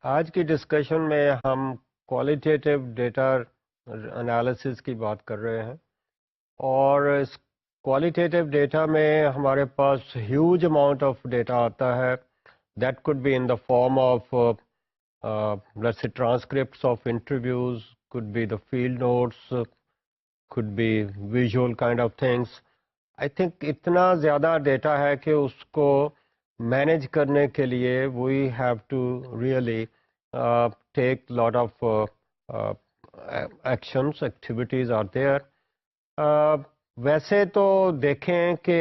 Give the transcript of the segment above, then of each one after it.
आज की डिस्कशन में हम क्वालिटेटिव डेटा एनालिसिस की बात कर रहे हैं और इस क्वालिटेटिव डेटा में हमारे पास ह्यूज अमाउंट ऑफ डेटा आता है that could be in the form of let's say transcripts of interviews, could be the field notes, could be visual kind of things. I think इतना ज़्यादा data है कि उसको manage करने के लिए we have to really take lot of actions, activities are there. वैसे तो देखें कि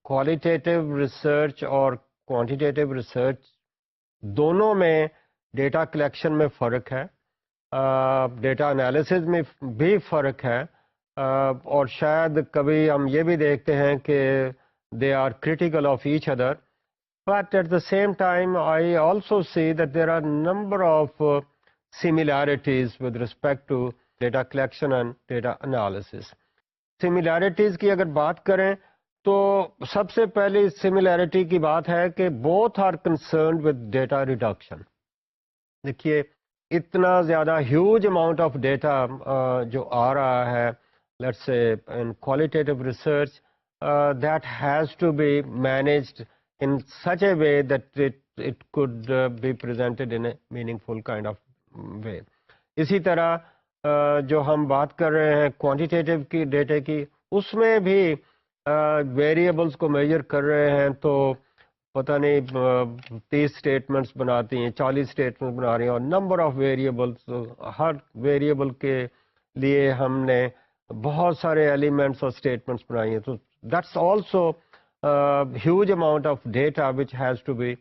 क्वालिटेटिव रिसर्च और क्वांटिटेटिव रिसर्च दोनों में डेटा कलेक्शन में फ़र्क है, डेटा एनालिसिस में भी फ़र्क है, और शायद कभी हम ये भी देखते हैं कि they are critical of each other, but at the same time I also see that there are number of similarities with respect to data collection and data analysis. Similarities की अगर बात करें तो सबसे पहली सिमिलैरिटी की बात है कि both are concerned with data reduction. देखिए इतना ज़्यादा ह्यूज अमाउंट ऑफ डेटा जो आ रहा है, let's say in qualitative research, that has to be managed in such a way that it could be presented in a meaningful kind of way. इसी तरह जो हम बात कर रहे हैं क्वांटिटेटिव की डेटा की, उसमें भी वेरिएबल्स को मेजर कर रहे हैं तो पता नहीं 30 स्टेटमेंट्स बनाती हैं, 40 स्टेटमेंट्स बना रही हैं और number of variables, her variable के लिए हमने बहुत सारे एलिमेंट्स और स्टेटमेंट्स बनाई हैं. तो that's also huge amount of data which has to be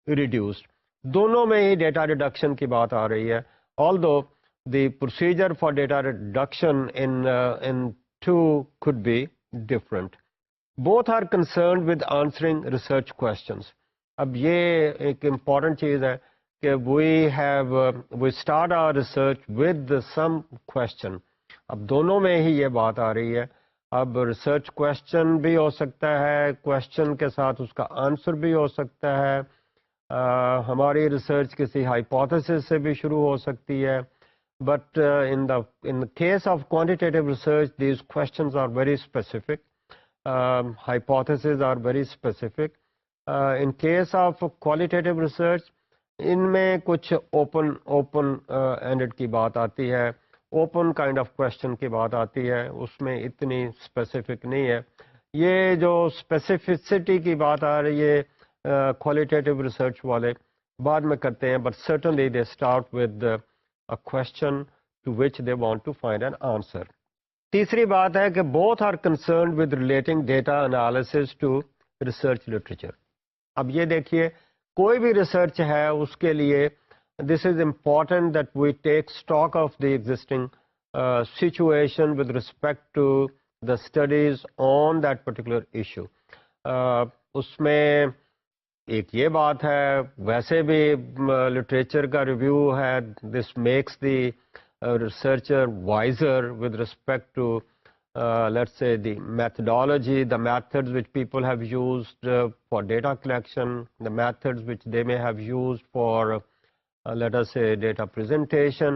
reduced. दोनों में ही data reduction की बात आ रही है, although the procedure for data reduction in two could be different. Both are concerned with answering research questions. अब ये एक important चीज़ है कि we start our research with some question. अब दोनों में ही ये बात आ रही है. अब रिसर्च क्वेश्चन भी हो सकता है, क्वेश्चन के साथ उसका आंसर भी हो सकता है, हमारी रिसर्च किसी हाइपोथेसिस से भी शुरू हो सकती है. But in the case of quantitative research these questions are very specific, hypothesis are very specific. In case of qualitative research इनमें कुछ ओपन एंडेड की बात आती है, ओपन काइंड ऑफ क्वेश्चन की बात आती है, उसमें इतनी स्पेसिफिक नहीं है. ये जो स्पेसिफिसिटी की बात आ रही है क्वालिटेटिव रिसर्च वाले बाद में करते हैं, but certainly they start with a question to which they want to find an answer. तीसरी बात है कि both are concerned with relating data analysis to research literature. अब ये देखिए कोई भी रिसर्च है उसके लिए this is important that we take stock of the existing situation with respect to the studies on that particular issue. उसमें एक ये बात है, वैसे भी लिटरेचर का रिव्यू है, this makes the researcher wiser with respect to let's say the methodology, the methods which people have used for data collection, the methods which they may have used for let us say data presentation,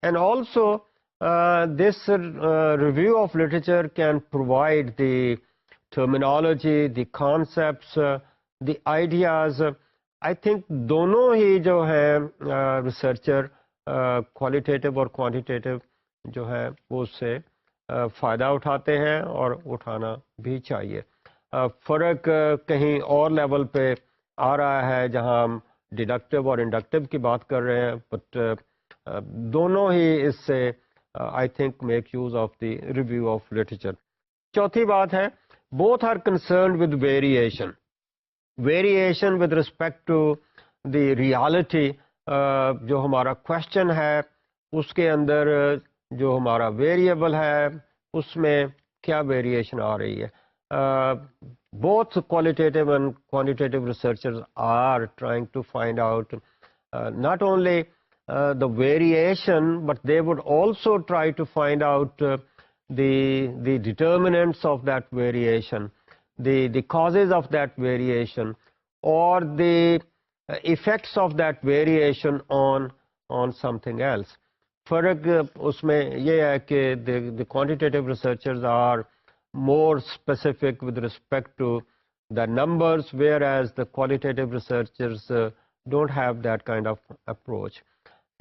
and also this review of literature can provide the terminology, the concepts, the ideas. I think दोनों ही जो है researcher qualitative और quantitative जो है वो उससे फ़ायदा उठाते हैं और उठाना भी चाहिए. फ़र्क कहीं और लेवल पे आ रहा है जहां हम डिडक्टिव और इंडक्टिव की बात कर रहे हैं, बट दोनों ही इससे I think make use of the review of literature. चौथी बात है both are concerned with variation. Variation with respect to the reality. जो हमारा क्वेश्चन है उसके अंदर जो हमारा वेरिएबल है उसमें क्या वेरिएशन आ रही है. Both qualitative and quantitative researchers are trying to find out not only the variation, but they would also try to find out the determinants of that variation, the causes of that variation, or the effects of that variation on something else. फर्क उसमें ये है कि the quantitative researchers are more specific with respect to the numbers, whereas the qualitative researchers don't have that kind of approach.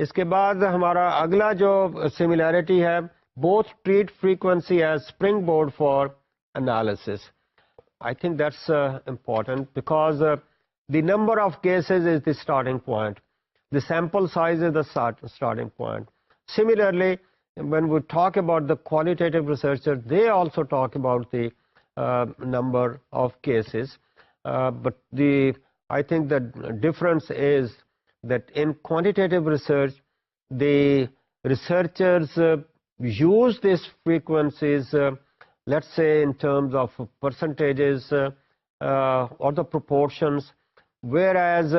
इसके बाद हमारा अगला जो similarity है, both treat frequency as springboard for analysis. I think that's important because the number of cases is the starting point. The sample size is the starting point. Similarly, when we talk about the qualitative researchers, they also talk about the number of cases. But I think the difference is that in quantitative research, the researchers use these frequencies, let's say in terms of percentages or the proportions, whereas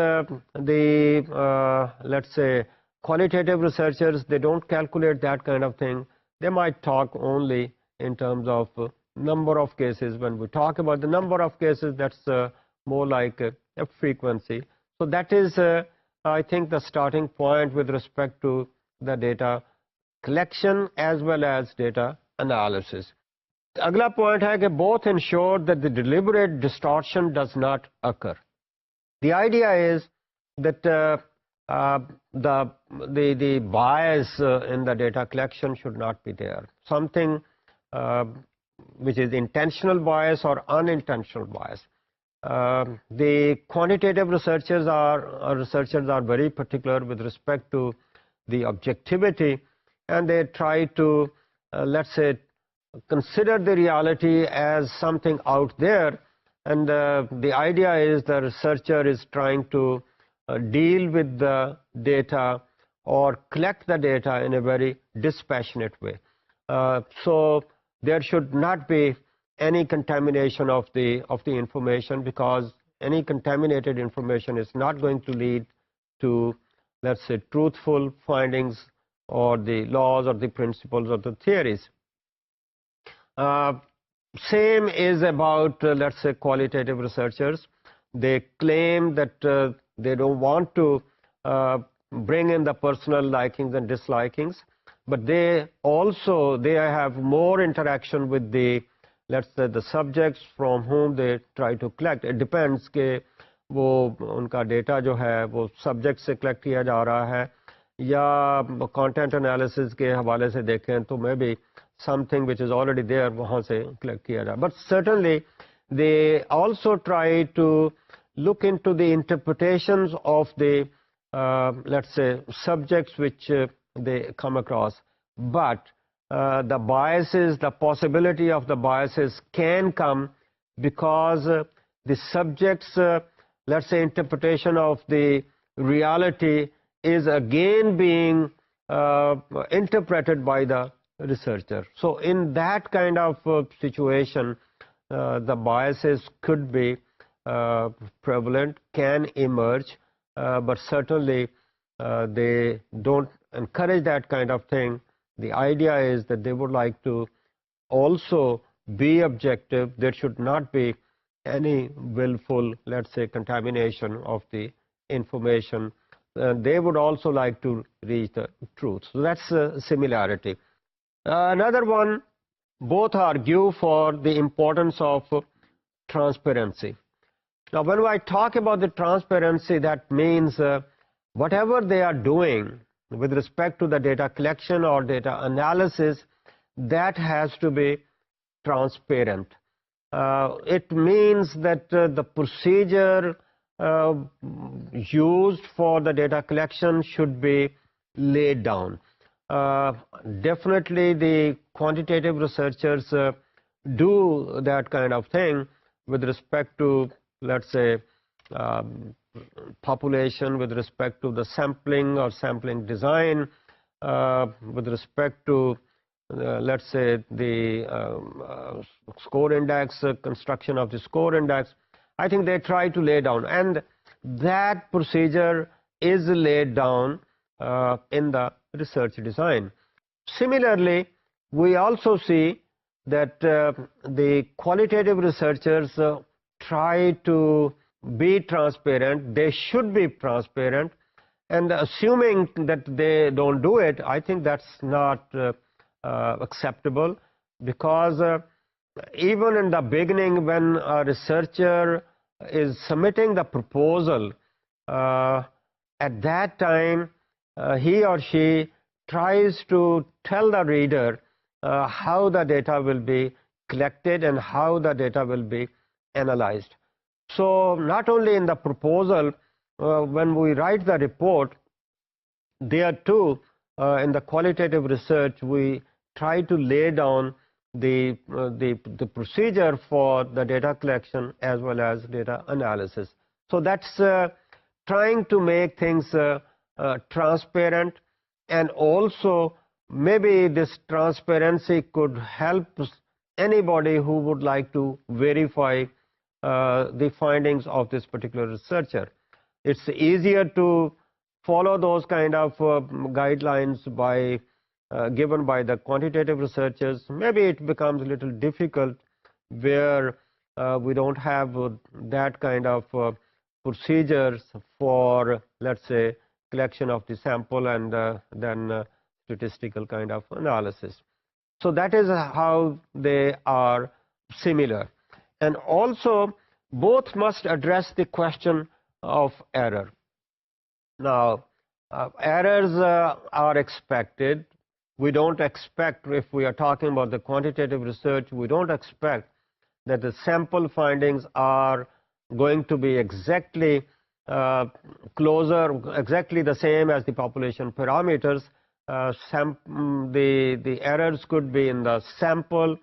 let's say qualitative researchers, they don't calculate that kind of thing. They might talk only in terms of number of cases. When we talk about the number of cases, that's more like a frequency. So that is, I think, the starting point with respect to the data collection as well as data analysis. अगला point है कि both ensure that the deliberate distortion does not occur. The idea is that the bias in the data collection should not be there. Something which is intentional bias or unintentional bias. The quantitative researchers are very particular with respect to the objectivity, and they try to let's say consider the reality as something out there, and the idea is the researcher is trying to deal with the data or collect the data in a very dispassionate way. So there should not be any contamination of the information, because any contaminated information is not going to lead to, let's say, truthful findings or the laws or the principles or the theories. Same is about, let's say, qualitative researchers. They claim that they don't want to bring in the personal likings and dislikings, but they have more interaction with the, let's say, the subjects from whom they try to collect. It depends कि वो उनका data जो है वो subject से collect किया जा रहा है या content analysis के हवाले से देखें तो maybe something which is already there वहाँ से collect किया जा. But certainly they also try to look into the interpretations of the let's say subjects which they come across. But the biases, the possibility of the biases can come because the subject's let's say interpretation of the reality is again being interpreted by the researcher. So in that kind of situation, the biases could be prevalent, can emerge, but certainly they don't encourage that kind of thing. The idea is that they would like to also be objective. There should not be any willful, let's say, contamination of the information. They would also like to reach the truth. So that's a similarity. Another one, both argue for the importance of transparency. Now, when I talk about the transparency, that means whatever they are doing with respect to the data collection or data analysis, that has to be transparent. It means that the procedure used for the data collection should be laid down. Definitely the quantitative researchers do that kind of thing with respect to, let's say, population, with respect to the sampling or sampling design, with respect to let's say the score index, construction of the score index. I think they try to lay down, and that procedure is laid down in the research design. Similarly, we also see that the qualitative researchers try to be transparent. They should be transparent. And assuming that they don't do it, I think that's not acceptable, because even in the beginning, when a researcher is submitting the proposal, at that time he or she tries to tell the reader how the data will be collected and how the data will be analyzed. So not only in the proposal, when we write the report, there too, in the qualitative research, we try to lay down the procedure for the data collection as well as data analysis. So that's trying to make things transparent, and also maybe this transparency could help anybody who would like to verify the findings of this particular researcher. It's easier to follow those kind of guidelines given by the quantitative researchers. Maybe it becomes a little difficult where we don't have that kind of procedures for, let's say, collection of the sample and then statistical kind of analysis. So that is how they are similar. And also, both must address the question of error. Now, errors are expected. We don't expect, if we are talking about the quantitative research, we don't expect that the sample findings are going to be exactly exactly the same as the population parameters. The errors could be in the sample,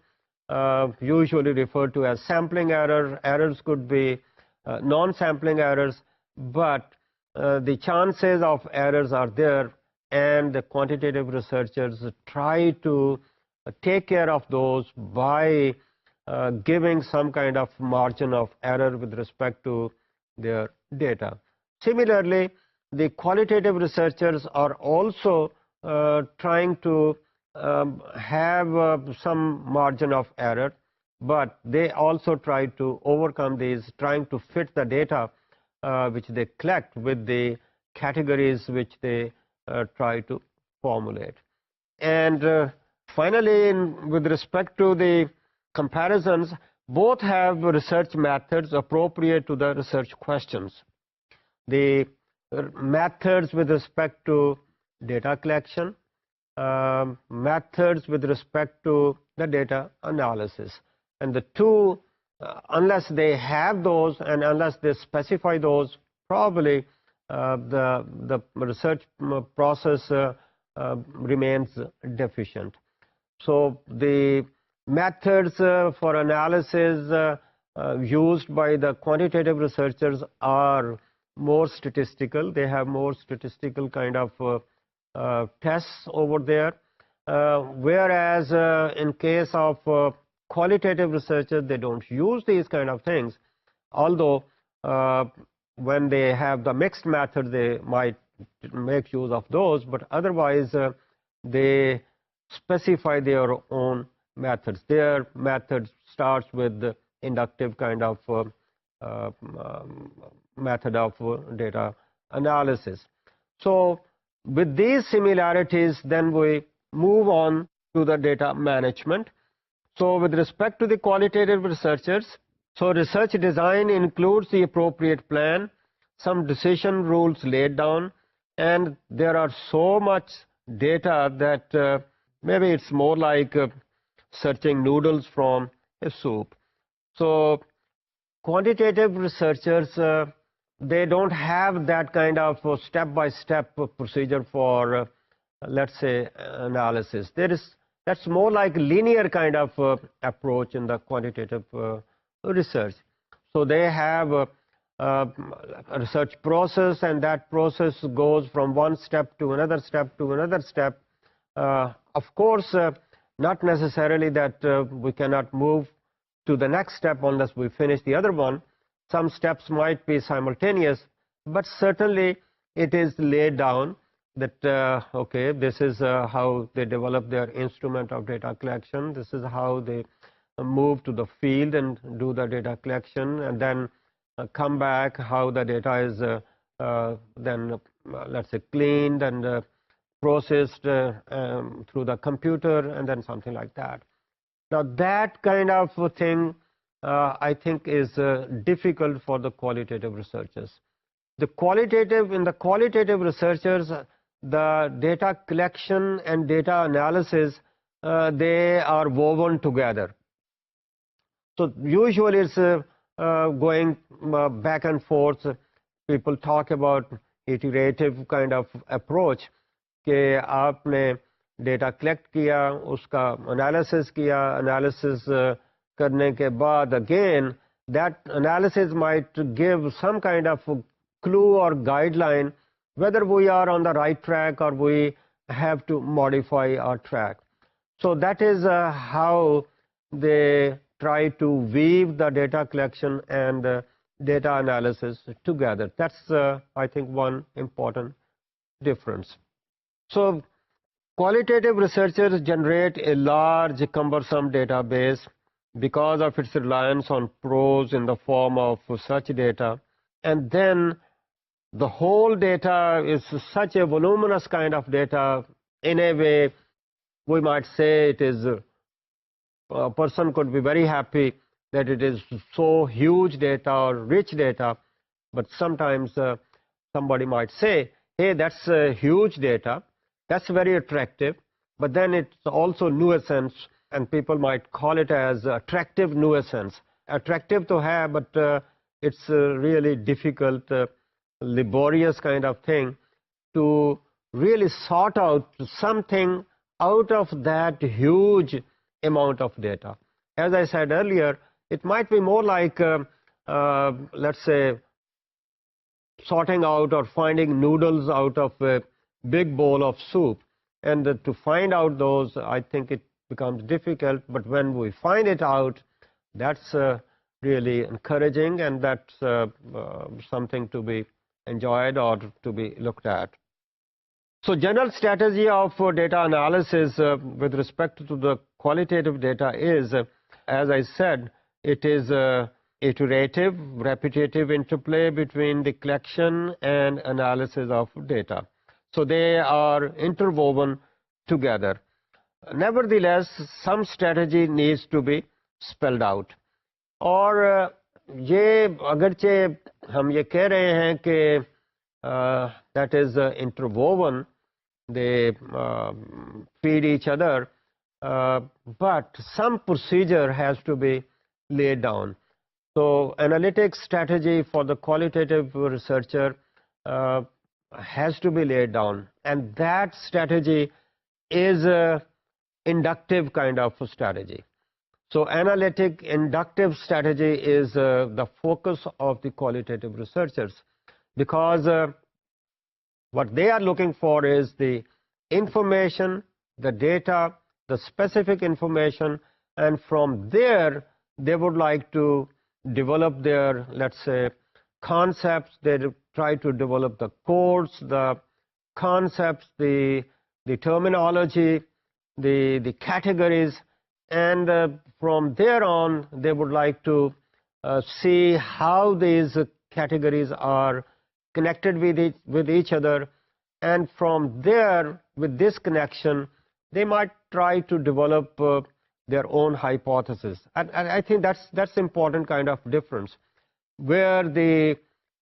usually referred to as sampling error. Errors could be non-sampling errors, but the chances of errors are there, and the quantitative researchers try to take care of those by giving some kind of margin of error with respect to their data. Similarly, the qualitative researchers are also trying to have some margin of error, but they also try to overcome these, trying to fit the data which they collect with the categories which they try to formulate. And finally, with respect to the comparisons, both have research methods appropriate to the research questions. The methods with respect to data collection, methods with respect to the data analysis. And the two, unless they have those and unless they specify those, probably the research process remains deficient. So the methods for analysis used by the quantitative researchers are more statistical. They have more statistical kind of tests over there, whereas in case of qualitative researchers, they don't use these kind of things, although when they have the mixed method, they might make use of those, but otherwise they specify their own methods. Their method starts with the inductive kind of method of data analysis. So with these similarities, then we move on to the data management. So with respect to the qualitative researchers, so research design includes the appropriate plan, some decision rules laid down, and there are so much data that maybe it's more like searching noodles from a soup. So quantitative researchers, they don't have that kind of step-by-step procedure for, let's say, analysis. That's more like linear kind of approach in the quantitative research. So they have a research process, and that process goes from one step to another step to another step. Of course, not necessarily that we cannot move to the next step unless we finish the other one. Some steps might be simultaneous, but certainly it is laid down that, okay, this is how they develop their instrument of data collection. This is how they move to the field and do the data collection, and then come back, how the data is then let's say cleaned and processed through the computer, and then something like that. Now that kind of thing I think is difficult for the qualitative researchers. In the qualitative researchers, the data collection and data analysis, they are woven together. So usually it's going back and forth. People talk about iterative kind of approach कि आपने data collect किया, उसका analysis किया, analysis करने के बाद again that analysis might give some kind of clue or guideline whether we are on the right track or we have to modify our track. So that is how they try to weave the data collection and data analysis together. That's I think one important difference. So qualitative researchers generate a large cumbersome database because of its reliance on prose in the form of such data, and then the whole data is such a voluminous kind of data. In a way, we might say it is a person could be very happy that it is so huge data or rich data, but sometimes somebody might say, hey, that's huge data, that's very attractive, but then it's also nuisance, and people might call it as attractive nuisance. Attractive to have, but it's really difficult, laborious kind of thing to really sort out something out of that huge amount of data. As I said earlier, it might be more like, let's say, sorting out or finding noodles out of a big bowl of soup, and to find out those, I think it becomes difficult, but when we find it out, that's really encouraging, and that's something to be enjoyed or to be looked at. So general strategy of data analysis with respect to the qualitative data is, as I said, it is iterative, repetitive interplay between the collection and analysis of data. So they are interwoven together. Nevertheless, some strategy needs to be spelled out. और ये अगरचे हम ये कह रहे हैं कि that is interwoven, they feed each other, but some procedure has to be laid down. So analytic strategy for the qualitative researcher has to be laid down, and that strategy is a inductive kind of strategy. So analytic inductive strategy is the focus of the qualitative researchers, because what they are looking for is the information, the data, the specific information, and from there they would like to develop their, let's say, concepts. They try to develop the codes, the concepts, the terminology, the categories, and from there on they would like to see how these categories are connected with each other, and from there, with this connection, they might try to develop their own hypothesis. And I think that's important kind of difference, where the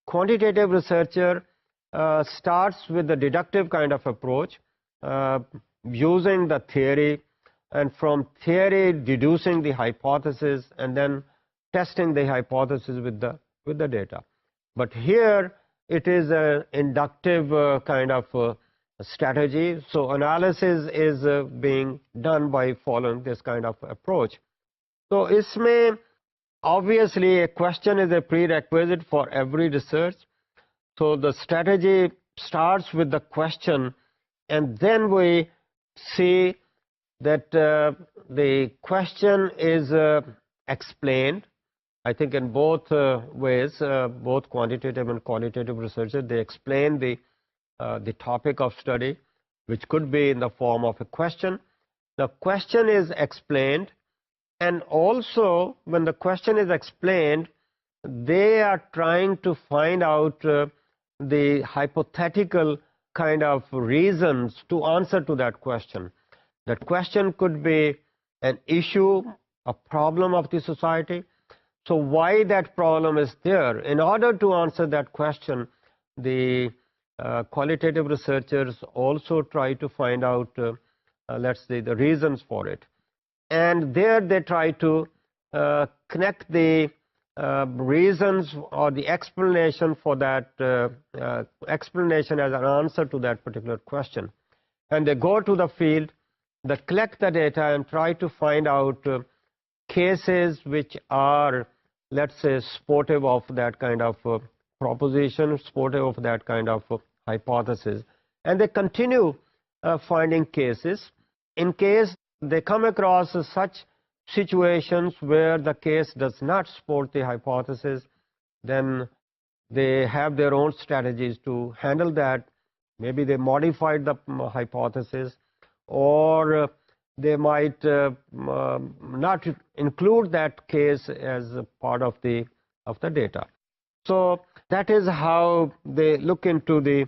quantitative researcher starts with the deductive kind of approach, using the theory, and from theory deducing the hypothesis, and then testing the hypothesis with the data. But here it is an inductive kind of strategy. So analysis is being done by following this kind of approach. So isme obviously a question is a prerequisite for every research. So the strategy starts with the question, and then we see that the question is explained. I think in both ways, both quantitative and qualitative researchers, they explain the topic of study, which could be in the form of a question. The question is explained, and also when the question is explained, they are trying to find out the hypothetical kind of reasons to answer to that question. That question could be an issue, a problem of the society. So why that problem is there? In order to answer that question, the qualitative researchers also try to find out, let's say, the reasons for it. And there they try to connect the reasons or the explanation for that explanation as an answer to that particular question. And they go to the field, they collect the data and try to find out cases which are, let's say, supportive of that kind of proposition, supportive of that kind of hypothesis. And they continue finding cases. In case they come across such situations where the case does not support the hypothesis, then they have their own strategies to handle that. Maybe they modified the hypothesis, or they might not include that case as a part of the data. So that is how they look into the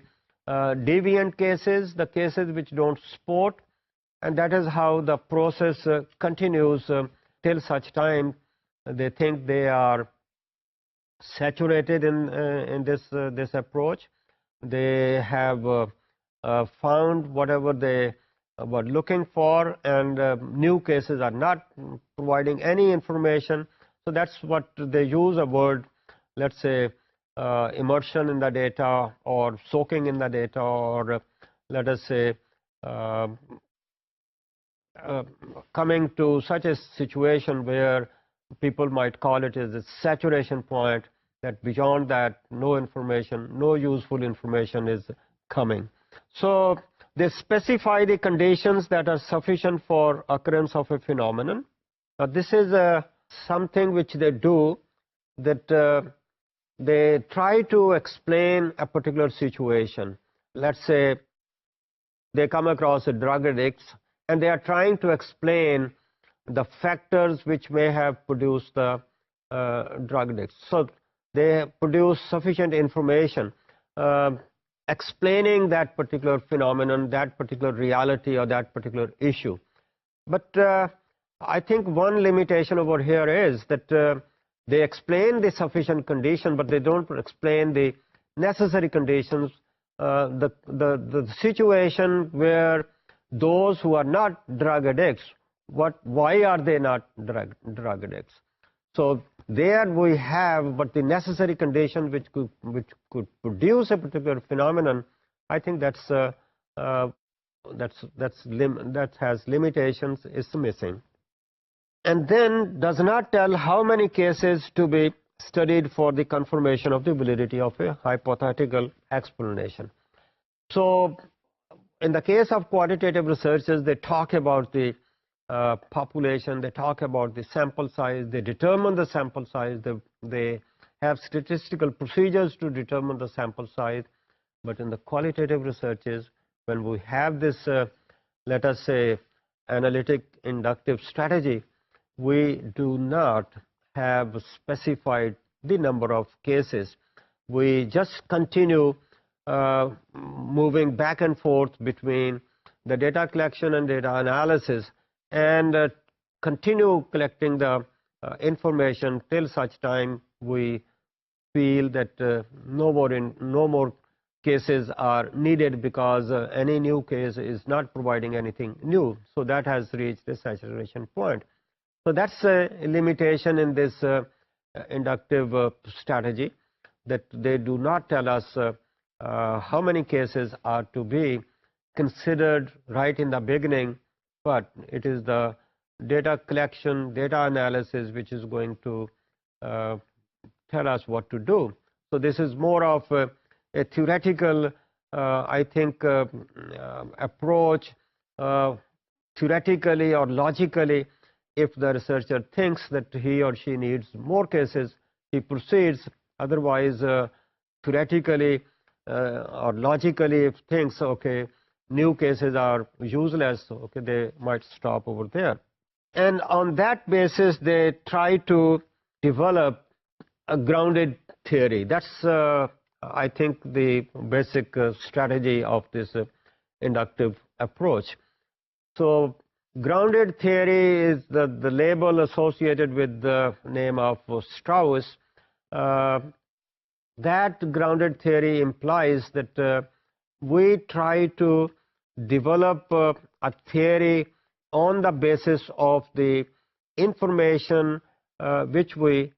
deviant cases, the cases which don't support, and that is how the process continues till such time they think they are saturated in this approach. They have found whatever they were looking for, and new cases are not providing any information. So that's what they use a word, let's say, immersion in the data, or soaking in the data, or let us say coming to such a situation where people might call it as a saturation point, that beyond that no information, no useful information is coming. So they specify the conditions that are sufficient for occurrence of a phenomenon. Now this is something which they do, that they try to explain a particular situation. Let's say they come across a drug addicts, and they are trying to explain the factors which may have produced the drug addicts. So they produce sufficient information explaining that particular phenomenon, that particular reality, or that particular issue. But I think one limitation over here is that they explain the sufficient condition, but they don't explain the necessary conditions, the situation where those who are not drug addicts, why are they not drug addicts? So there we have, but the necessary condition which could produce a particular phenomenon, I think that has limitations, is missing. And then does not tell how many cases to be studied for the confirmation of the validity of a hypothetical explanation. So in the case of quantitative researchers, they talk about the population, they talk about the sample size, they determine the sample size, they have statistical procedures to determine the sample size. But in the qualitative researches, when we have this, let us say, analytic inductive strategy, we do not have specified the number of cases. We just continue moving back and forth between the data collection and data analysis, and continue collecting the information till such time we feel that no more cases are needed, because any new case is not providing anything new. So that has reached the saturation point. So that's a limitation in this inductive strategy, that they do not tell us how many cases are to be considered right in the beginning, but it is the data collection, data analysis which is going to tell us what to do. So this is more of a theoretical, I think, approach. Theoretically or logically, if the researcher thinks that he or she needs more cases, he proceeds. Otherwise, theoretically or logically, if thinks, okay, new cases are useless, okay, they might stop over there. And on that basis, they try to develop a grounded theory. That's, I think, the basic strategy of this inductive approach. So, grounded theory is the label associated with the name of Strauss. That grounded theory implies that we try to develop a theory on the basis of the information which we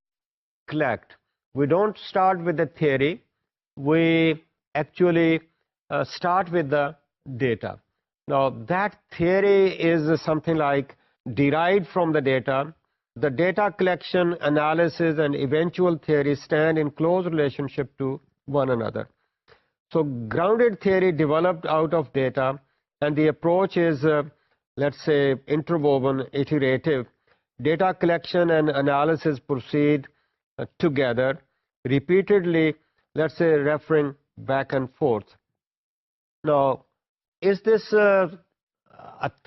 collect. We don't start with the theory, we actually start with the data. Now, that theory is something like derived from the data. The data collection, analysis, and eventual theory stand in close relationship to one another. So, grounded theory developed out of data, and the approach is, let's say, interwoven, iterative. Data collection and analysis proceed together, repeatedly, let's say, referring back and forth. Now, is this a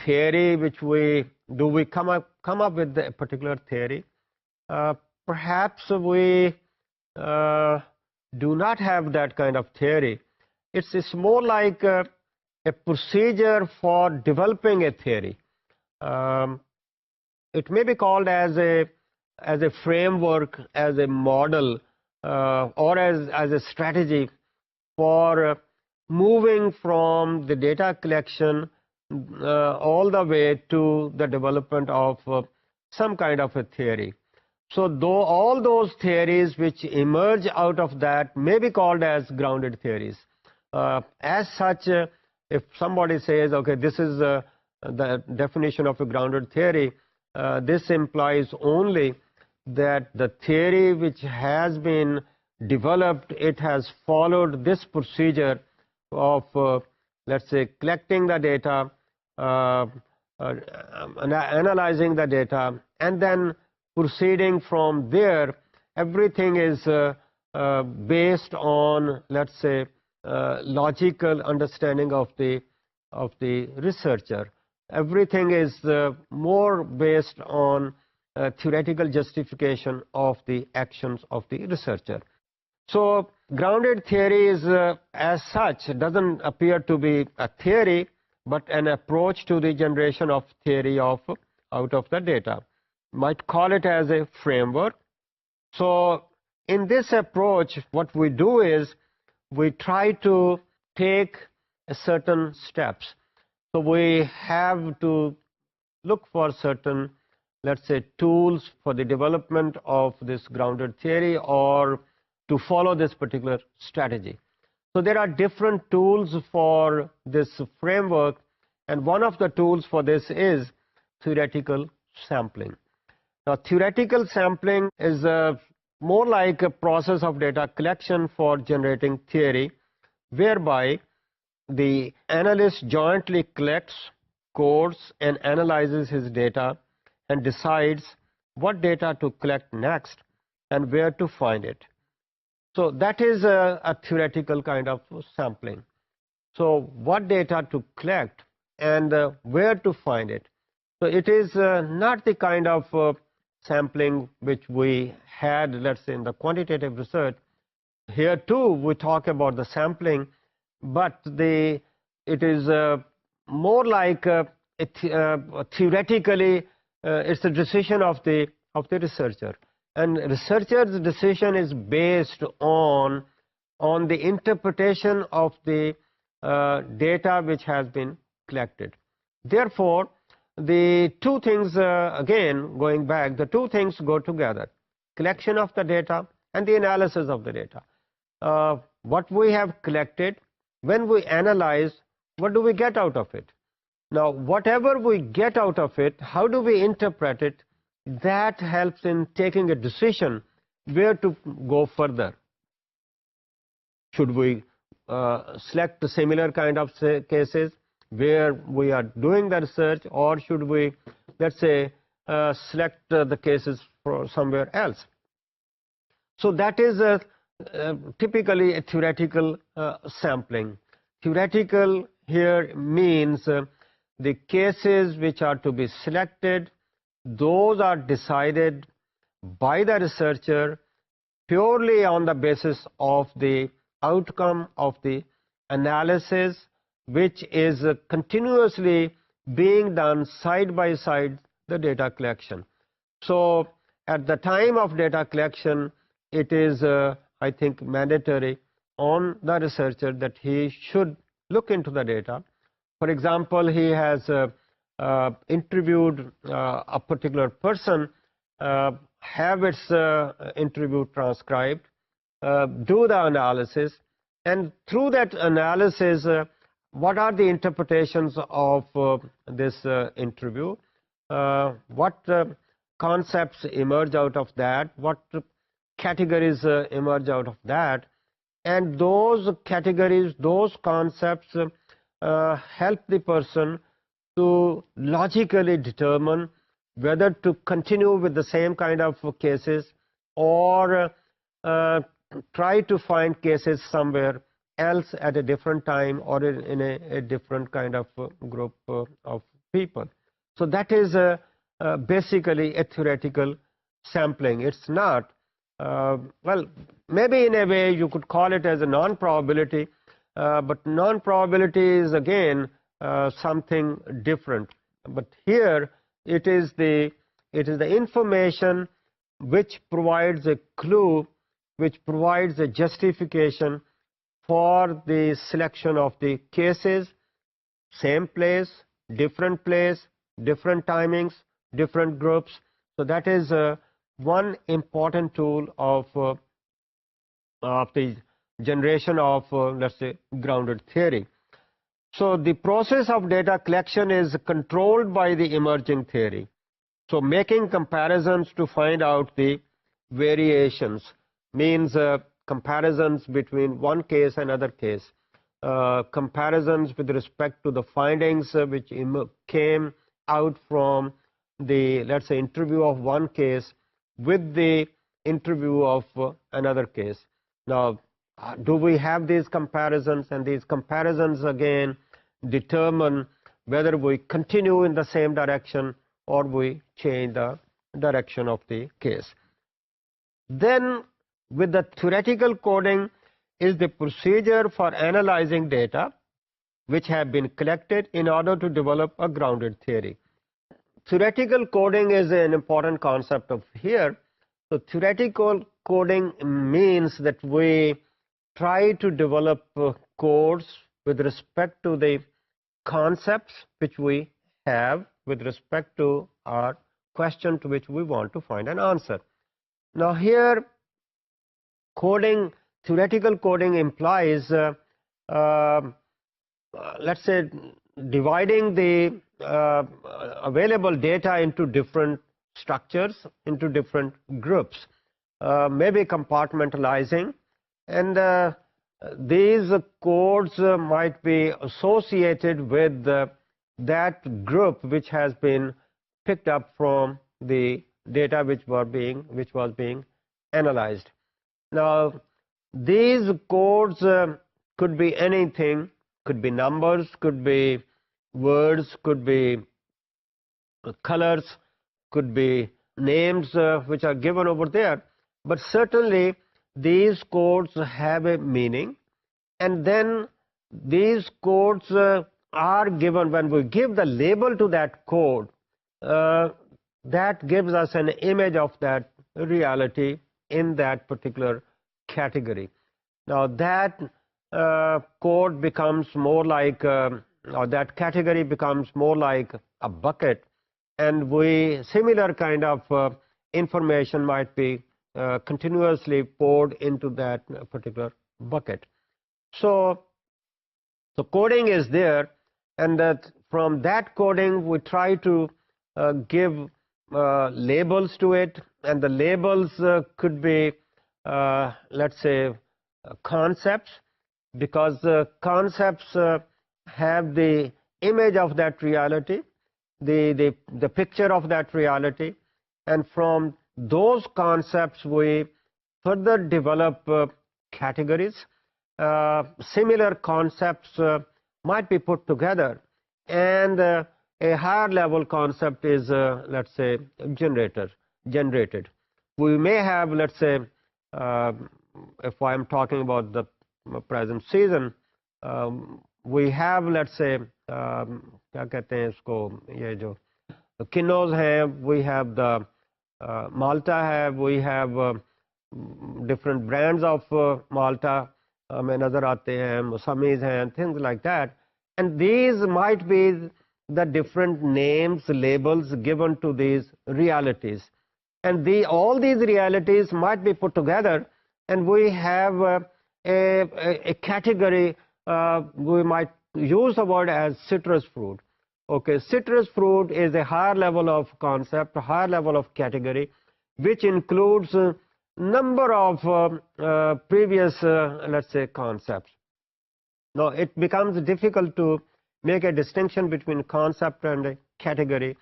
theory which we come up with a particular theory? Perhaps we do not have that kind of theory. It's more like a procedure for developing a theory. It may be called as a framework, as a model, or as a strategy for moving from the data collection all the way to the development of some kind of a theory. So, though all those theories which emerge out of that may be called as grounded theories. As such, if somebody says, okay, this is the definition of a grounded theory, this implies only that the theory which has been developed, it has followed this procedure of, let's say, collecting the data, analyzing the data, and then proceeding from there. Everything is based on, let's say, logical understanding of the researcher. Everything is more based on theoretical justification of the actions of the researcher. So, grounded theory is, as such, doesn't appear to be a theory, but an approach to the generation of theory out of the data. Might call it as a framework. So, in this approach, what we do is we try to take certain steps. So, we have to look for certain, let's say, tools for the development of this grounded theory or to follow this particular strategy. So, there are different tools for this framework, and one of the tools for this is theoretical sampling. Now, theoretical sampling is more like a process of data collection for generating theory, whereby the analyst jointly collects, codes, and analyzes his data and decides what data to collect next and where to find it. So, that is a theoretical kind of sampling. So, what data to collect and where to find it. So, it is not the kind of sampling which we had, let's say, in the quantitative research. Here too we talk about the sampling, but it is more like theoretically it's a decision of the researcher, and researcher's decision is based on the interpretation of the data which has been collected. Therefore, the two things, again going back, the two things go together: collection of the data and the analysis of the data. What we have collected, when we analyze, what do we get out of it? Now, whatever we get out of it, how do we interpret it? That helps in taking a decision where to go further. Should we select similar kind of cases where we are doing the research, or should we, let's say, select the cases for somewhere else? So, that is typically a theoretical sampling. Theoretical here means the cases which are to be selected, those are decided by the researcher purely on the basis of the outcome of the analysis, which is continuously being done side by side the data collection. So at the time of data collection, it is, I think, mandatory on the researcher that he should look into the data. For example, he has interviewed a particular person, have its interview transcribed, do the analysis, and through that analysis, what are the interpretations of this interview, what concepts emerge out of that, what categories emerge out of that, and those categories, those concepts help the person to logically determine whether to continue with the same kind of cases or try to find cases somewhere else at a different time or in a different kind of group of people. So that is basically a theoretical sampling. It's not, well, maybe in a way you could call it as a non-probability, but non-probability is again something different. But here it is the information which provides a clue, which provides a justification for the selection of the cases, same place, different timings, different groups. So that is one important tool of the generation of, let's say, grounded theory. So the process of data collection is controlled by the emerging theory. So making comparisons to find out the variations means comparisons between one case and another case, comparisons with respect to the findings which came out from the, let's say, interview of one case with the interview of another case. Now, do we have these comparisons? And these comparisons again determine whether we continue in the same direction or we change the direction of the case. Then with the theoretical coding is the procedure for analyzing data which have been collected in order to develop a grounded theory. Theoretical coding is an important concept of here. So theoretical coding means that we try to develop codes with respect to the concepts which we have with respect to our question to which we want to find an answer. Now here coding, theoretical coding implies let's say dividing the available data into different structures, into different groups, maybe compartmentalizing, and these codes might be associated with that group which has been picked up from the data which was being analyzed. Now these codes could be anything, could be numbers, could be words, could be colors, could be names which are given over there, but certainly these codes have a meaning, and then these codes are given when we give the label to that code, that gives us an image of that reality in that particular category. Now that code becomes more like, or that category becomes more like a bucket, and similar kind of information might be continuously poured into that particular bucket. So coding is there, and from that coding we try to give labels to it, and the labels could be let's say concepts, because concepts have the image of that reality, the picture of that reality, and from those concepts we further develop categories. Similar concepts might be put together, and a higher level concept is let's say generated. We may have, let's say, if I'm talking about the present season, we have, let's say, क्या कहते हैं इसको, ये जो किनोज हैं, we have the Malta have, we have different brands of Malta में नजर आते हैं, Musammis हैं, things like that, and these might be the different names, labels given to these realities, and all these realities might be put together, and we have a category. We might use the word as citrus fruit. Okay, citrus fruit is a higher level of concept, a higher level of category, which includes a number of previous, let's say, concepts. Now, it becomes difficult to make a distinction between concept and a category.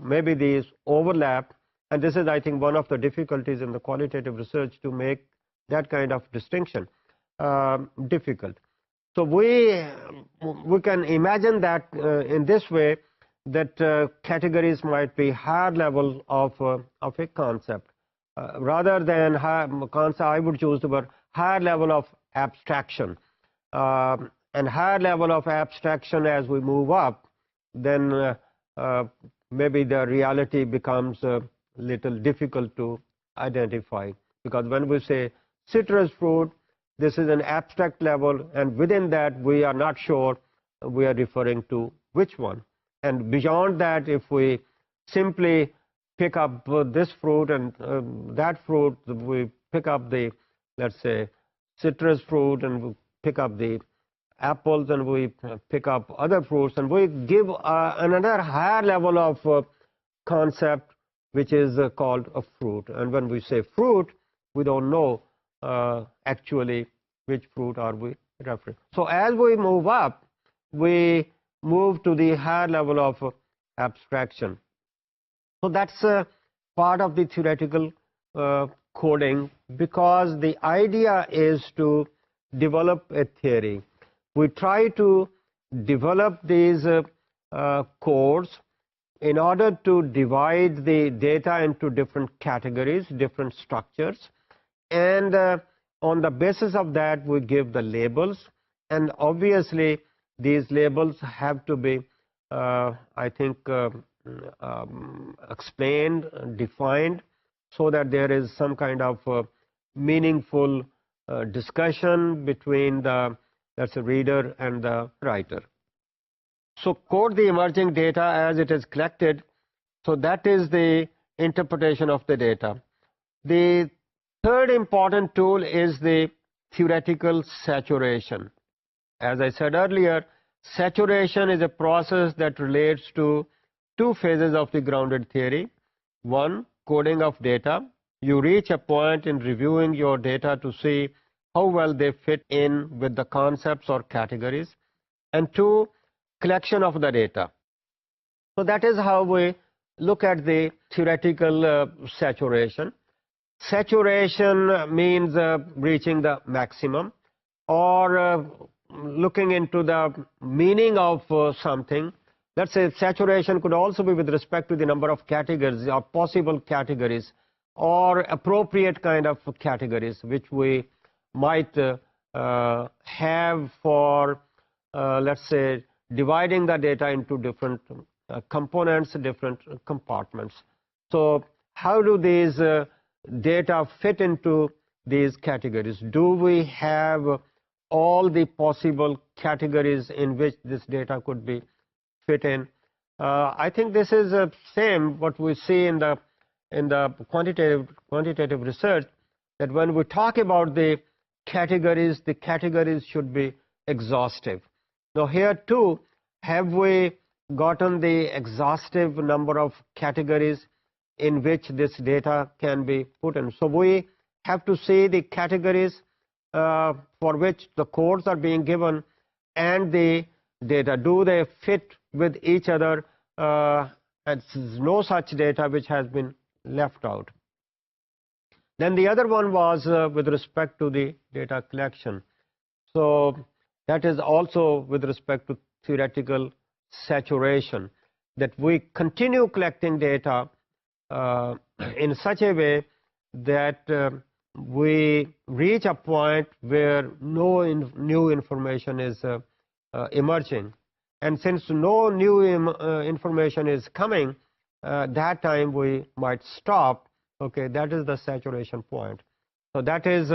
Maybe these overlap, and this is, I think, one of the difficulties in the qualitative research, to make that kind of distinction difficult. So we can imagine that in this way, that categories might be higher level of a concept. Rather than concept, I would choose the word higher level of abstraction. And higher level of abstraction, as we move up, then maybe the reality becomes a little difficult to identify. Because when we say citrus fruit, this is an abstract level, and within that we are not sure we are referring to which one. And beyond that, if we simply pick up this fruit and that fruit, we pick up the, let's say, citrus fruit, and we pick up the apples, and we pick up other fruits, and we give another higher level of concept, which is called a fruit. And when we say fruit, we don't know actually which fruit are we referring. So as we move up, we move to the higher level of abstraction. So that's part of the theoretical coding, because the idea is to develop a theory. We try to develop these codes in order to divide the data into different categories, different structures, and on the basis of that we give the labels, and obviously these labels have to be I think explained, defined, so that there is some kind of meaningful discussion between the, let's say, reader and the writer. So code the emerging data as it is collected. So that is the interpretation of the data. The third important tool is the theoretical saturation. As I said earlier, saturation is a process that relates to two phases of the grounded theory. One, coding of data. You reach a point in reviewing your data to see how well they fit in with the concepts or categories. And two, collection of the data. So that is how we look at the theoretical saturation. Saturation means reaching the maximum, or looking into the meaning of something. Let's say saturation could also be with respect to the number of categories or possible categories, or appropriate kind of categories which we might have for, let's say, dividing the data into different components, different compartments. So how do these data fit into these categories? Do we have all the possible categories in which this data could be fit in? I think this is the same what we see in the quantitative research, that when we talk about the categories should be exhaustive. Now here too, have we gotten the exhaustive number of categories in which this data can be put in? So we have to see the categories for which the codes are being given and the data. Do they fit with each other? And no such data which has been left out. Then the other one was with respect to the data collection. So that is also with respect to theoretical saturation, that we continue collecting data in such a way that we reach a point where no new information is emerging. And since no new information is coming, that time we might stop. Okay, that is the saturation point. So that is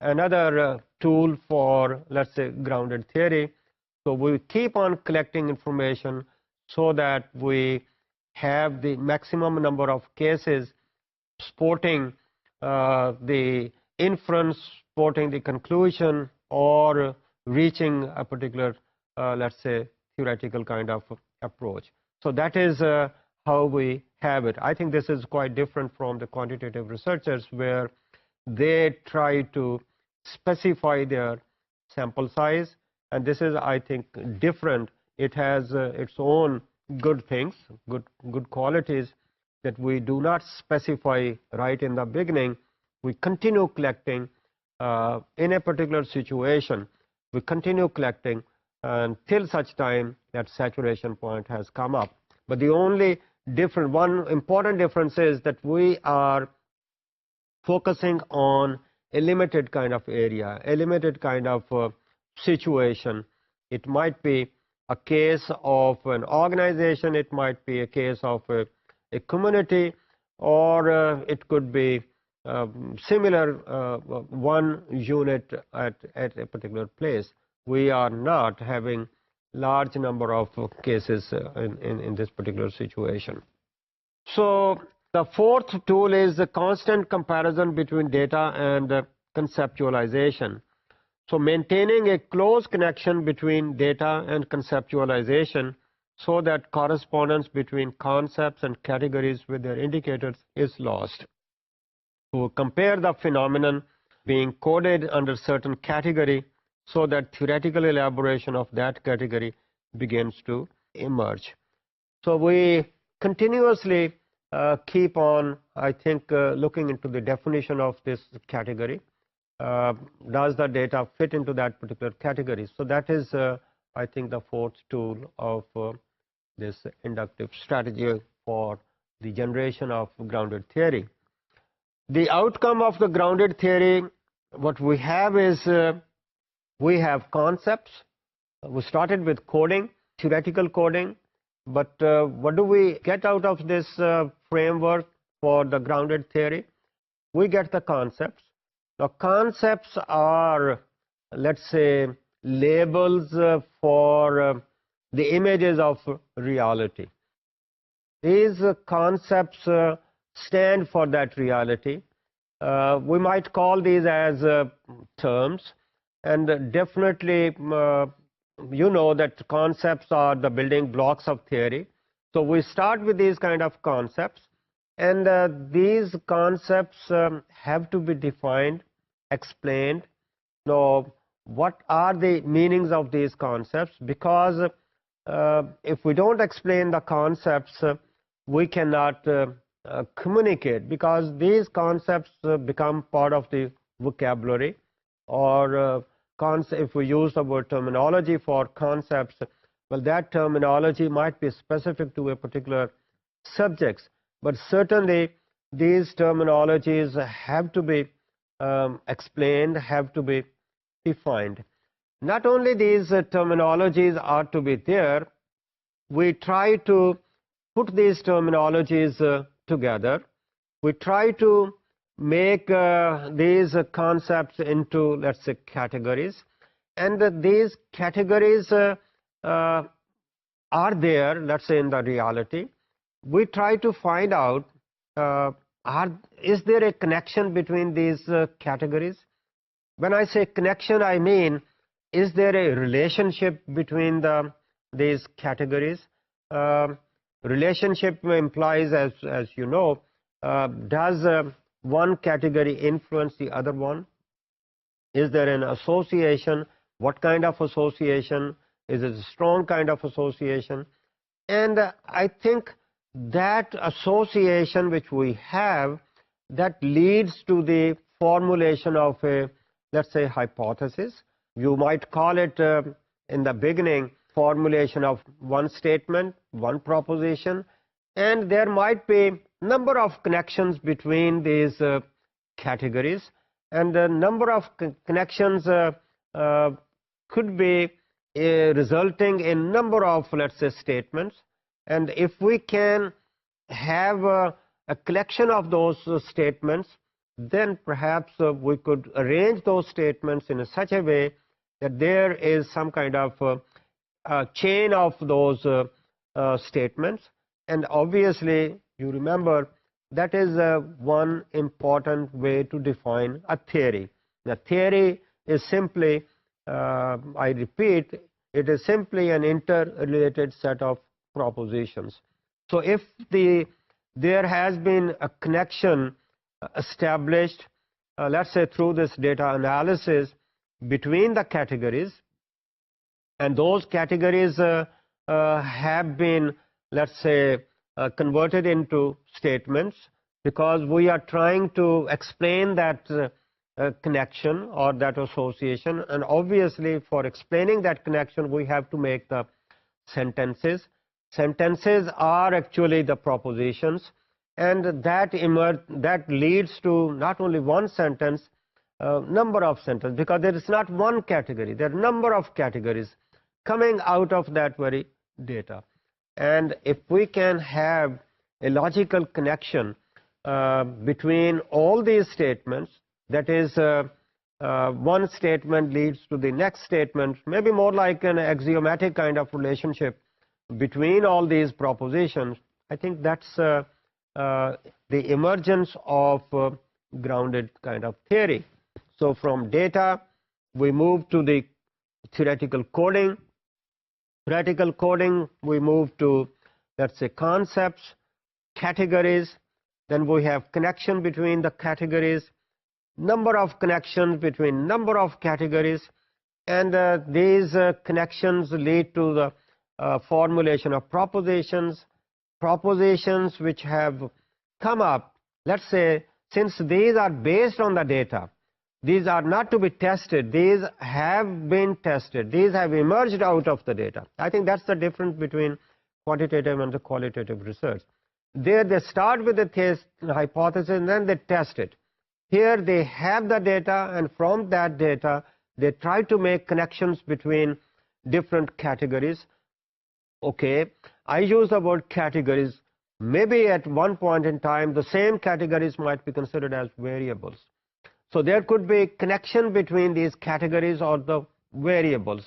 another tool for, let's say, grounded theory. So we keep on collecting information so that we have the maximum number of cases supporting the inference, supporting the conclusion, or reaching a particular, let's say, theoretical kind of approach. So that is how we have it. I think this is quite different from the quantitative researchers, where they try to specify their sample size, and this is, I think, different. It has its own good things, good qualities, that we do not specify right in the beginning. We continue collecting in a particular situation. We continue collecting until such time that saturation point has come up. But the only one important difference is that we are focusing on a limited kind of area, a limited kind of situation. It might be a case of an organization, it might be a case of a community, or it could be similar one unit at a particular place. We are not having large number of cases in this particular situation. So the fourth tool is the constant comparison between data and conceptualization. So maintaining a close connection between data and conceptualization so that correspondence between concepts and categories with their indicators is lost. To compare the phenomenon being coded under certain category so that theoretical elaboration of that category begins to emerge. So we continuously keep on, I think, looking into the definition of this category. Does the data fit into that particular category? So that is, I think, the fourth tool of this inductive strategy for the generation of grounded theory. The outcome of the grounded theory, what we have is, we have concepts. We started with coding, theoretical coding, but what do we get out of this framework for the grounded theory? We get the concepts. The concepts are, let's say, labels for the images of reality. These concepts stand for that reality. We might call these as terms, and definitely you know that concepts are the building blocks of theory. So we start with these kind of concepts, and these concepts have to be defined, explained. Now, what are the meanings of these concepts? Because if we don't explain the concepts, we cannot communicate, because these concepts become part of the vocabulary, or if we use the word terminology for concepts, well, that terminology might be specific to a particular subjects, but certainly these terminologies have to be explained, have to be defined. Not only these terminologies are to be there, we try to put these terminologies together. We try to make these concepts into, let's say, categories, and these categories are there, let's say, in the reality. We try to find out, is there a connection between these categories? When I say connection, I mean, is there a relationship between these categories? Relationship implies, as you know, does one category influence the other one? Is there an association? What kind of association? Is it a strong kind of association? And I think that association which we have, that leads to the formulation of a, let's say, hypothesis. You might call it in the beginning formulation of one statement, one proposition, and there might be number of connections between these categories, and the number of connections could be resulting in number of, let's say, statements. And if we can have a collection of those statements, then perhaps we could arrange those statements in such a way that there is some kind of chain of those statements. And obviously, you remember, that is one important way to define a theory. The theory is simply, I repeat, it is simply an interrelated set of propositions. So if there has been a connection established, let's say through this data analysis, between the categories, and those categories have been, let's say, converted into statements, because we are trying to explain that connection or that association. And obviously, for explaining that connection, we have to make the sentences. Sentences are actually the propositions, and that leads to not only one sentence, number of sentences, because there is not one category, there are number of categories coming out of that very data. And if we can have a logical connection between all these statements, that is, one statement leads to the next statement, maybe more like an axiomatic kind of relationship between all these propositions, I think that's the emergence of grounded kind of theory. So from data, we move to the theoretical coding. Theoretical coding, we move to, let's say, concepts, categories. Then we have connection between the categories, number of connections between number of categories, and these connections lead to the formulation of propositions which have come up. Let's say, since these are based on the data, these are not to be tested, these have been tested, these have emerged out of the data. I think that's the difference between quantitative and the qualitative research. There they start with the hypothesis and then they test it. Here they have the data, and from that data they try to make connections between different categories. Okay, I use the word categories. Maybe at one point in time the same categories might be considered as variables. So there could be connection between these categories or the variables,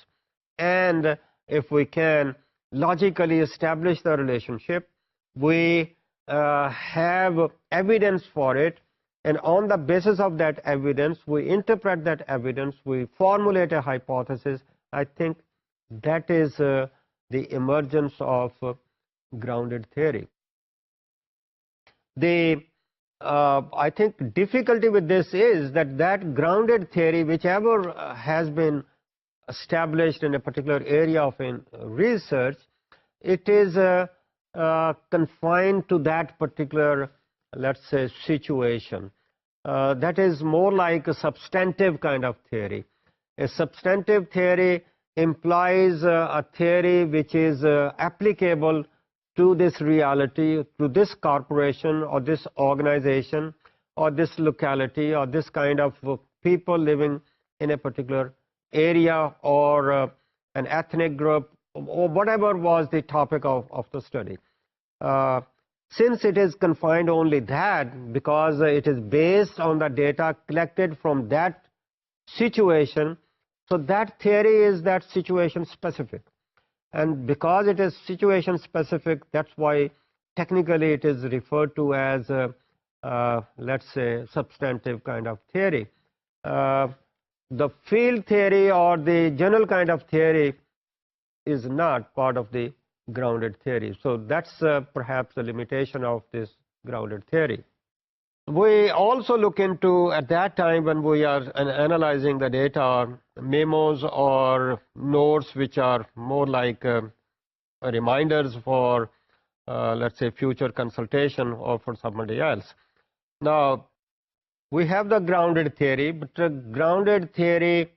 and if we can logically establish the relationship, we have evidence for it, and on the basis of that evidence we interpret that evidence, we formulate a hypothesis. I think that is the emergence of grounded theory. I think difficulty with this is that grounded theory, whichever has been established in a particular area of research, it is confined to that particular, let's say, situation. That is more like a substantive kind of theory. A substantive theory implies a theory which is applicable to this reality, to this corporation or this organization or this locality or this kind of people living in a particular area or an ethnic group or whatever was the topic of the study. Since it is confined only that, because it is based on the data collected from that situation, so that theory is that situation specific. And because it is situation specific, that's why technically it is referred to as let's say substantive kind of theory. The field theory or the general kind of theory is not part of the grounded theory. So that's perhaps the limitation of this grounded theory. We also look into, at that time when we are analyzing the data, memos or notes which are more like reminders for let's say future consultation or for somebody else. Now we have the grounded theory, but grounded theory,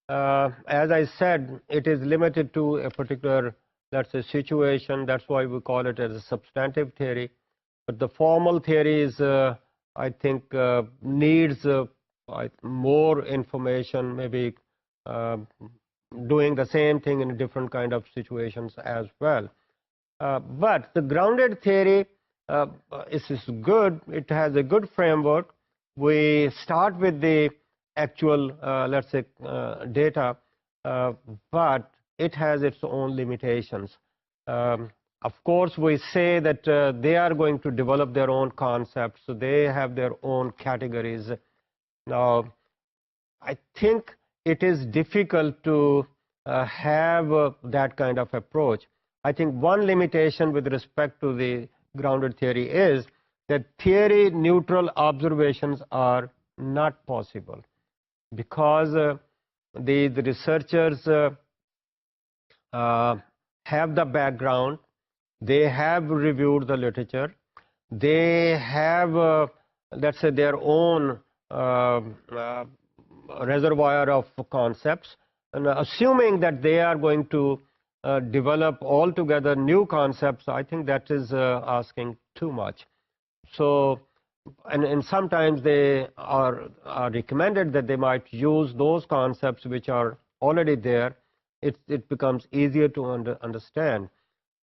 as I said, it is limited to a particular, let's say, situation. That's why we call it as a substantive theory. But the formal theory is I think needs more information, maybe doing the same thing in different kind of situations as well. But the grounded theory is good. It has a good framework. We start with the actual, let's say, data, but it has its own limitations. Of course, we say that they are going to develop their own concepts, so they have their own categories. Now, I think it is difficult to have that kind of approach. I think one limitation with respect to the grounded theory is that theory neutral observations are not possible, because the researchers have the background, they have reviewed the literature, they have, let's say, their own reservoir of concepts, and assuming that they are going to develop altogether new concepts, I think that is asking too much. So, and sometimes they are recommended that they might use those concepts which are already there. It becomes easier to understand.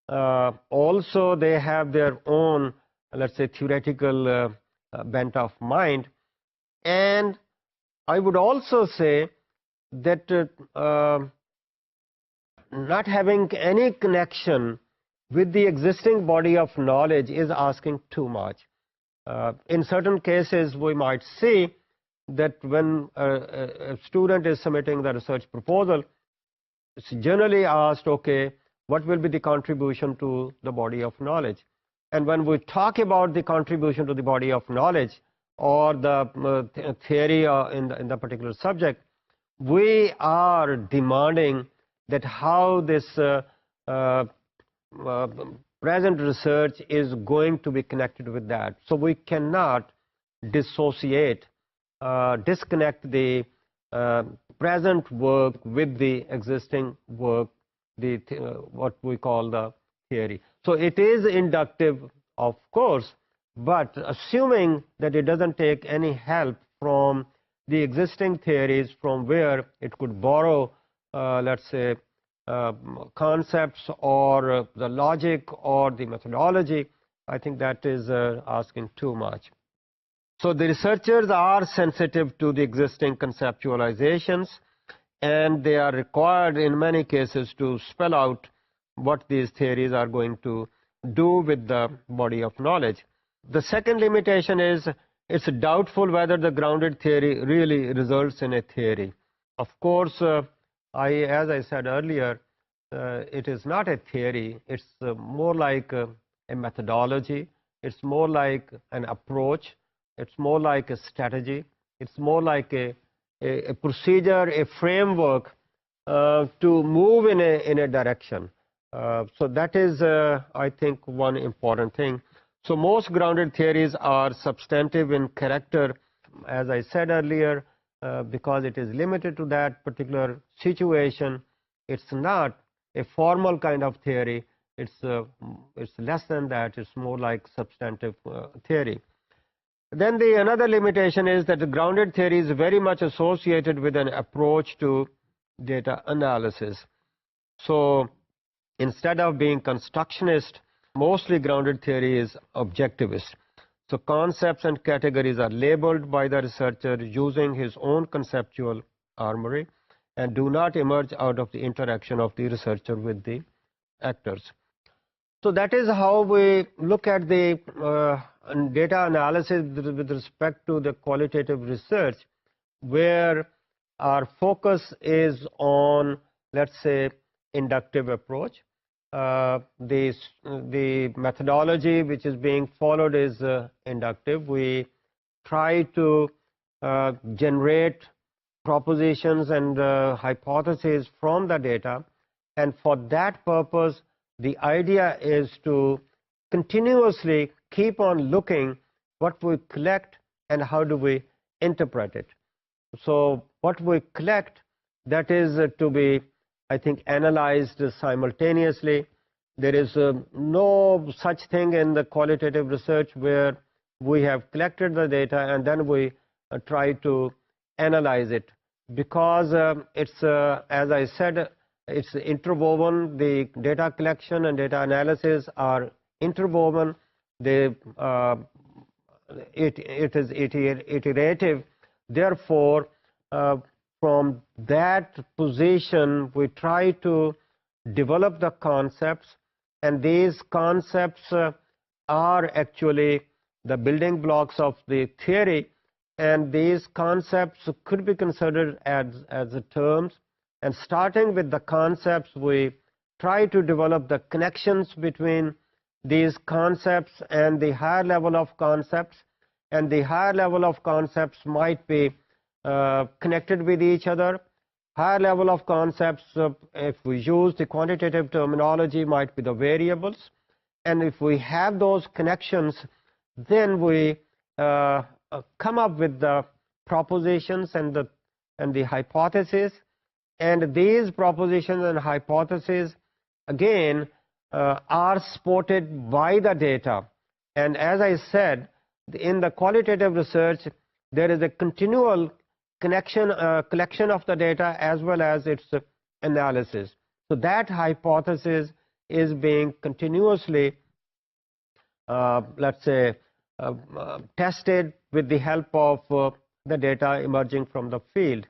Also, they have their own, let's say, theoretical bent of mind. And I would also say that not having any connection with the existing body of knowledge is asking too much. In certain cases, we might see that when a student is submitting the research proposal, it's generally asked, okay, what will be the contribution to the body of knowledge? And when we talk about the contribution to the body of knowledge or the theory in the particular subject, we are demanding that how this present research is going to be connected with that. So we cannot dissociate, disconnect the present work with the existing work, what we call the theory. So it is inductive, of course, but assuming that it doesn't take any help from the existing theories from where it could borrow, let's say, concepts or the logic or the methodology, I think that is asking too much. So the researchers are sensitive to the existing conceptualizations, and they are required in many cases to spell out what these theories are going to do with the body of knowledge. The second limitation is it's doubtful whether the grounded theory really results in a theory. Of course, as I said earlier, it is not a theory. It's more like a methodology. It's more like an approach. It's more like a strategy. It's more like a procedure, a framework to move in a direction. So that is, I think, one important thing. So most grounded theories are substantive in character, as I said earlier, because it is limited to that particular situation. It's not a formal kind of theory. It's less than that. It's more like substantive theory. Then another limitation is that the grounded theory is very much associated with an approach to data analysis. So instead of being constructionist, mostly grounded theory is objectivist. So concepts and categories are labeled by the researcher using his own conceptual armory and do not emerge out of the interaction of the researcher with the actors. So that is how we look at the data analysis with respect to the qualitative research, where our focus is on, let's say, inductive approach. The methodology which is being followed is inductive. We try to generate propositions and hypotheses from the data, and for that purpose the idea is to continuously keep on looking what we collect and how do we interpret it. So what we collect, that is to be, I think, analyzed simultaneously. There is no such thing in the qualitative research where we have collected the data and then we try to analyze it, because it's, as I said, it's interwoven. The data collection and data analysis are interwoven. They, it is iterative. Therefore, from that position, we try to develop the concepts, and these concepts are actually the building blocks of the theory, and these concepts could be considered as the terms. And starting with the concepts, we try to develop the connections between these concepts and the higher level of concepts, and the higher level of concepts might be connected with each other. Higher level of concepts, if we use the quantitative terminology, might be the variables, and if we have those connections, then we come up with the propositions and the hypotheses. And these propositions and hypotheses again are supported by the data. And as I said, in the qualitative research, there is a continual collection of the data as well as its analysis. So that hypothesis is being continuously, let's say, tested with the help of the data emerging from the field.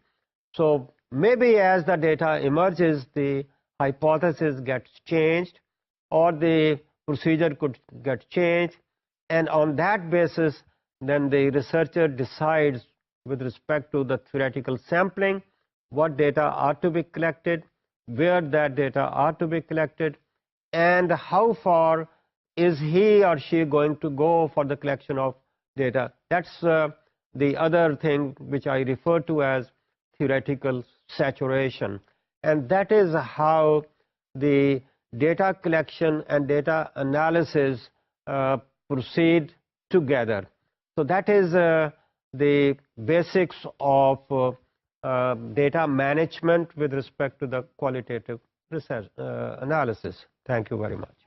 So maybe as the data emerges, the hypothesis gets changed, or the procedure could get changed, and on that basis, then the researcher decides with respect to the theoretical sampling, what data are to be collected, where that data are to be collected, and how far is he or she going to go for the collection of data. That's the other thing which I refer to as theoretical saturation. And that is how the data collection and data analysis proceed together. So that is the basics of data management with respect to the qualitative research analysis. Thank you very much.